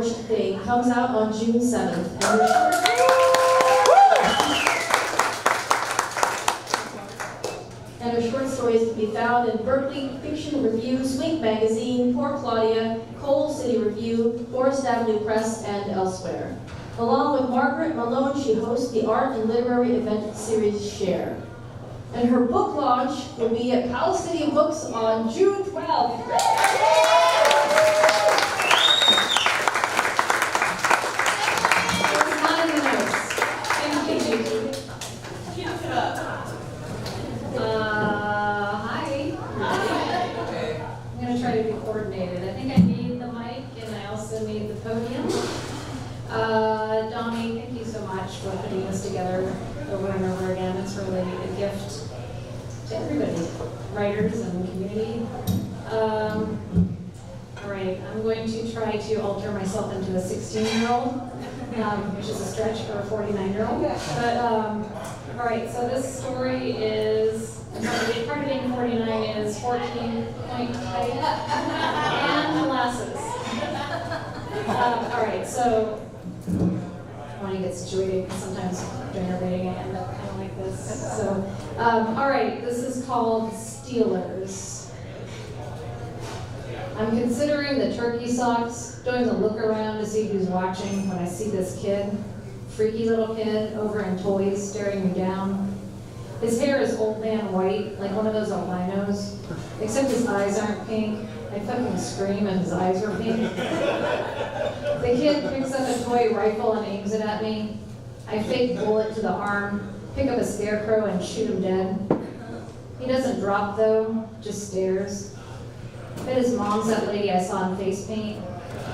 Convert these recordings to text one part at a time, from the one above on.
George Thing comes out on June 7th. And her short stories can be found in Berkeley Fiction Review, Swink Magazine, Poor Claudia, Coal City Review, Forest Avenue Press, and elsewhere. Along with Margaret Malone, she hosts the art and literary event series Share. And her book launch will be at Palestinian Books on June 12th. It's not in the notes. Thank you. Keep it up. Hi. I'm going to try to be coordinated. I think I need the mic and I also need the podium. Donnie, thank you so much for putting this together over and over again. It's really a gift to everybody, writers and community. All right, I'm going to try to alter myself into a 16-year-old, which is a stretch for a 49-year-old. But all right, so this story is, part of being 49 is 14-point height and molasses. All right, so I want to get situated because sometimes during our reading I end up kind of like this. So, all right, this is called Stealers. I'm considering the turkey socks, doing a look around to see who's watching when I see this kid, freaky little kid over in toys staring me down. His hair is old man white, like one of those albinos, except his eyes aren't pink. I'd fucking scream if his eyes were pink. The kid picks up a toy rifle and aims it at me. I fake bullet to the arm, pick up a scarecrow and shoot him dead. He doesn't drop though, just stares. Bet his mom's that lady I saw in face paint.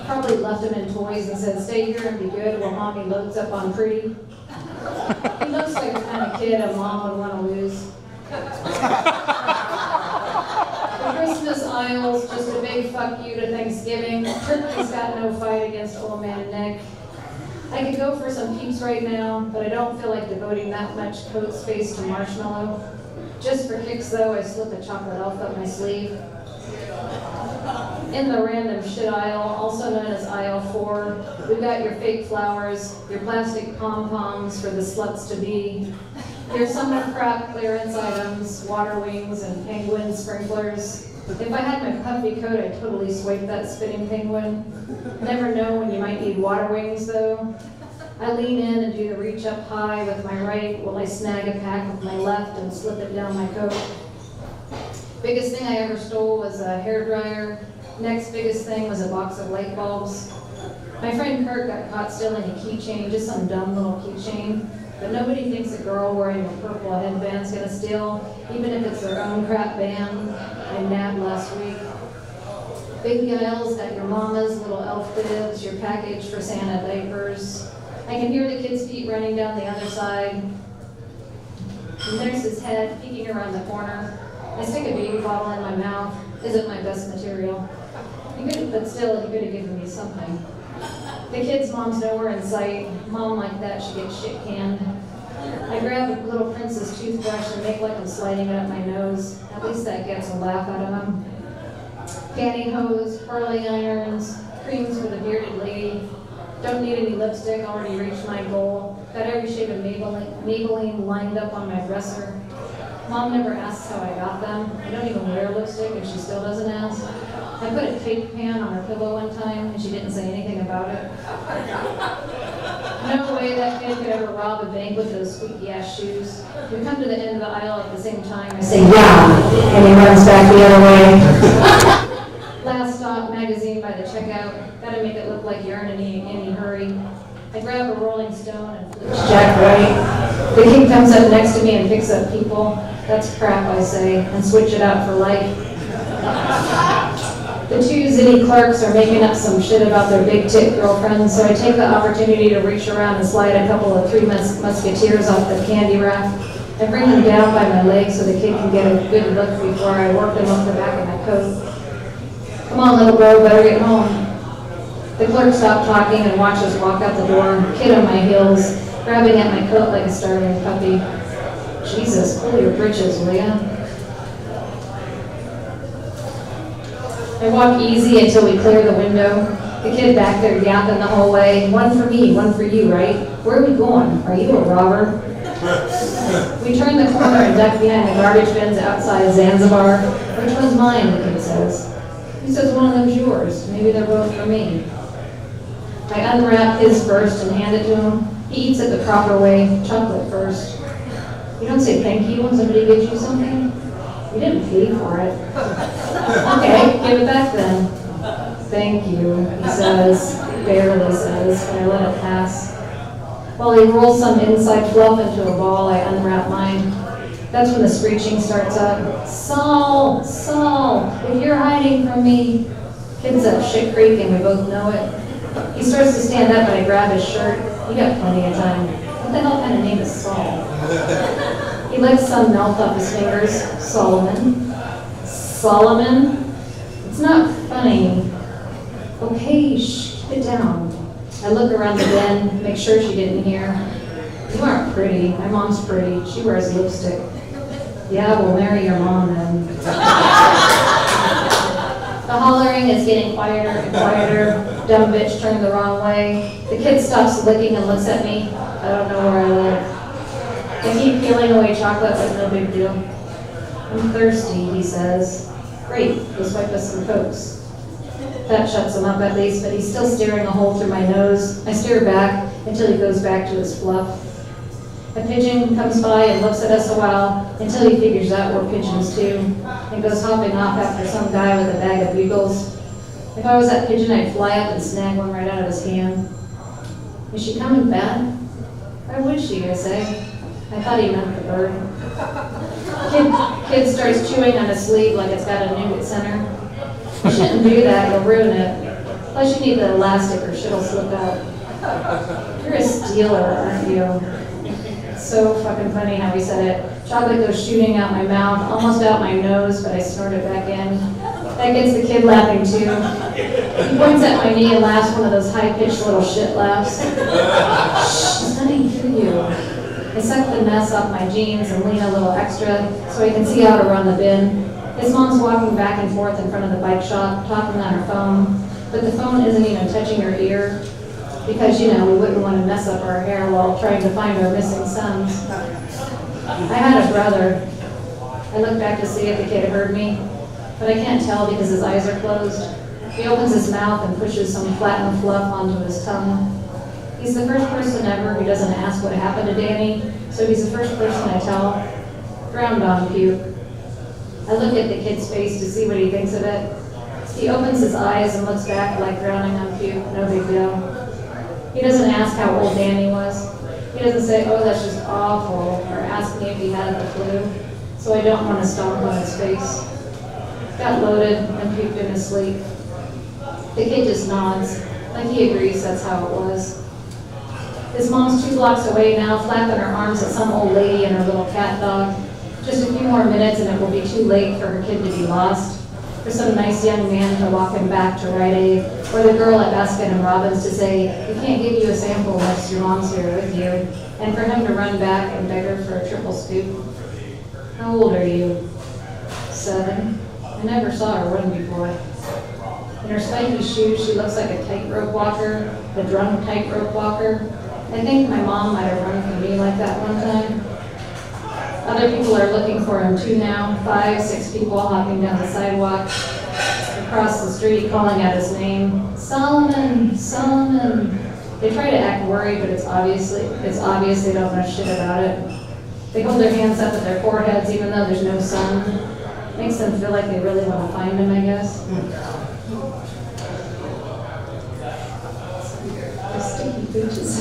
Probably left him in toys and said, stay here and be good while mommy loads up on pretty. He looks like the kind of kid a mom would want to lose. The Christmas aisle's just a big fuck you to Thanksgiving. Turkey's got no fight against old man Nick. I could go for some peeps right now, but I don't feel like devoting that much coat space to marshmallow. Just for kicks though, I slip a chocolate elf up my sleeve. In the random shit aisle, also known as aisle 4, we've got your fake flowers, your plastic pom-poms for the sluts to be, your summer crap clearance items, water wings and penguin sprinklers. If I had my puffy coat, I'd totally swipe that spinning penguin. Never know when you might need water wings though. I lean in and do the reach up high with my right while I snag a pack with my left and slip it down my coat. Biggest thing I ever stole was a hairdryer. Next biggest thing was a box of light bulbs. My friend Kurt got caught stealing a keychain, just some dumb little keychain. But nobody thinks a girl wearing a purple headband's gonna steal, even if it's their own crap band I nabbed last week. Big aisles got your mama's little elf bibs, your package for Santa diapers. I can hear the kids' feet running down the other side. And there's his head peeking around the corner. I stick a baby bottle in my mouth. Isn't my best material. But still, he could have given me something. The kid's mom's nowhere in sight. Mom like that, she gets shit canned. I grab a little prince's toothbrush and make like I'm sliding it up my nose. At least that gets a laugh out of him. Pantyhose, curling irons, creams for the bearded lady. Don't need any lipstick, already reached my goal. Got every shade of Maybelline lined up on my dresser. Mom never asks how I got them. I don't even wear lipstick and she still doesn't ask. I put a cake pan on her pillow one time and she didn't say anything about it. No way that kid could ever rob a bank with those squeaky ass shoes. We come to the end of the aisle at the same time. I say, yeah, and he runs back the other way. Last stop, magazine by the checkout. Gotta make it look like you're in any hurry. I grab a Rolling Stone and flip Jack White. The kid comes up next to me and picks up People. That's crap, I say, and switch it out for life. The two zitty clerks are making up some shit about their big tit girlfriends, so I take the opportunity to reach around and slide a couple of Three Musketeers off the candy rack. I bring them down by my legs so the kid can get a good look before I work them up the back of my coat. Come on, little bro, better get home. The clerk stopped talking and watched us walk out the door, kid on my heels, grabbing at my coat like a starving puppy. Jesus, pull your britches, will ya? I walk easy until we clear the window. The kid back there yapping the whole way. One for me, one for you, right? Where are we going? Are you a robber? We turn the corner and duck behind the garbage bins outside Zanzibar. Which one's mine, the kid says. He says one of them's yours. Maybe they're both for me. I unwrap his first and hand it to him. He eats it the proper way, chocolate first. You don't say thank you when somebody gives you something? You didn't pay for it. Okay, give it back then. Thank you, he says, barely says, but I let it pass. While he rolls some inside fluff into a ball, I unwrap mine. That's when the screeching starts up. Saul, Saul, if you're hiding from me. Kid's up shit creek and we both know it. He starts to stand up and I grab his shirt. You got plenty of time. What the hell kind of name is Saul? He lets some melt off his fingers. Solomon. Solomon? It's not funny. Okay, shh, keep it down. I look around the den, make sure she didn't hear. You aren't pretty. My mom's pretty. She wears lipstick. Yeah, we'll marry your mom then. The hollering is getting quieter and quieter. Dumb bitch turned the wrong way. The kid stops licking and looks at me. I don't know where I live. I keep peeling away chocolate, but no big deal. I'm thirsty, he says. Great, go swipe us some Cokes. That shuts him up at least, but he's still staring a hole through my nose. I stare back until he goes back to his fluff. A pigeon comes by and looks at us a while until he figures out we're pigeons too and goes hopping off after some guy with a bag of bugles. If I was that pigeon, I'd fly up and snag one right out of his hand. Is she coming back? Why would she, I say. I thought he meant the bird. Kid starts chewing on his sleeve like it's got a nougat center. You shouldn't do that, you'll ruin it. Plus you need the elastic or shit'll slip out. You're a stealer, aren't you? So fucking funny how he said it. Chocolate goes shooting out my mouth, almost out my nose, but I snort it back in. That gets the kid laughing too. He points at my knee and laughs one of those high-pitched little shit laughs. Shh, he's not even hear you. I suck the mess off my jeans and lean a little extra so I can see how to run the bin. His mom's walking back and forth in front of the bike shop, talking on her phone, but the phone isn't even touching her ear because, you know, we wouldn't want to mess up our hair while trying to find our missing sons. I had a brother. I look back to see if the kid heard me, but I can't tell because his eyes are closed. He opens his mouth and pushes some flattened fluff onto his tongue. He's the first person ever who doesn't ask what happened to Danny, so he's the first person I tell. Drowned on puke. I look at the kid's face to see what he thinks of it. He opens his eyes and looks back like drowning on puke, no big deal. He doesn't ask how old Danny was. He doesn't say, oh, that's just awful, or ask me if he had the flu, so I don't want to stomp on his face. Got loaded and puked in his sleep. The kid just nods, like he agrees that's how it was. His mom's 2 blocks away now, flapping her arms at some old lady and her little cat dog. Just a few more minutes and it will be too late for her kid to be lost, for some nice young man to walk him back to Rite Aid, or the girl at Baskin and Robbins to say, we can't give you a sample unless your mom's here with you, and for him to run back and beg her for a triple scoop. How old are you? 7. I never saw her run before. In her spiky shoes, she looks like a tightrope walker, the drunk tightrope walker. I think my mom might have run for me like that one time. Other people are looking for him too now, 5, 6 people hopping down the sidewalk, across the street calling out his name. Solomon, Solomon. They try to act worried, but it's obvious they don't know shit about it. They hold their hands up at their foreheads even though there's no sun. Makes them feel like they really want to find him, I guess. Sticky pooches.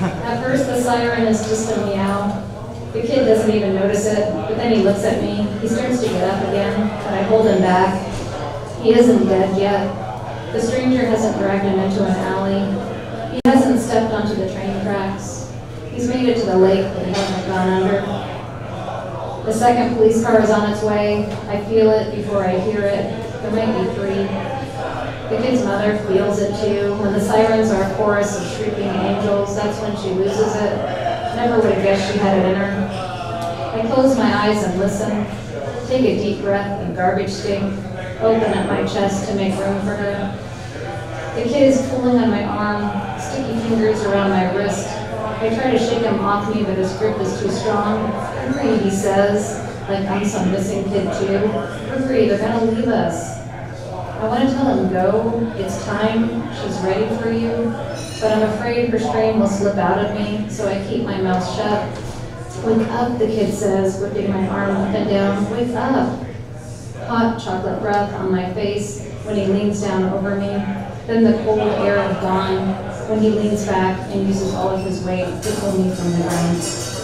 At first the siren is just a meow. The kid doesn't even notice it, but then he looks at me. He starts to get up again, but I hold him back. He isn't dead yet. The stranger hasn't dragged him into an alley. He hasn't stepped onto the train tracks. He's made it to the lake, but he hasn't gone under. The second police car is on its way. I feel it before I hear it. There might be 3. The kid's mother feels it too. When the sirens are a chorus of shrieking angels, that's when she loses it. Never would have guessed she had it in her. I close my eyes and listen, take a deep breath of garbage stink, open up my chest to make room for her. The kid is pulling on my arm, sticky fingers around my wrist. I try to shake him off me, but his grip is too strong. Hurry, he says, like I'm some missing kid too. Hurry, they're gonna leave us. I want to tell him, go, it's time, she's ready for you. But I'm afraid her strain will slip out of me, so I keep my mouth shut. Wake up, the kid says, whipping my arm up and down. Wake up. Hot chocolate breath on my face when he leans down over me. Then the cold air of dawn when he leans back and uses all of his weight to pull me from the ground.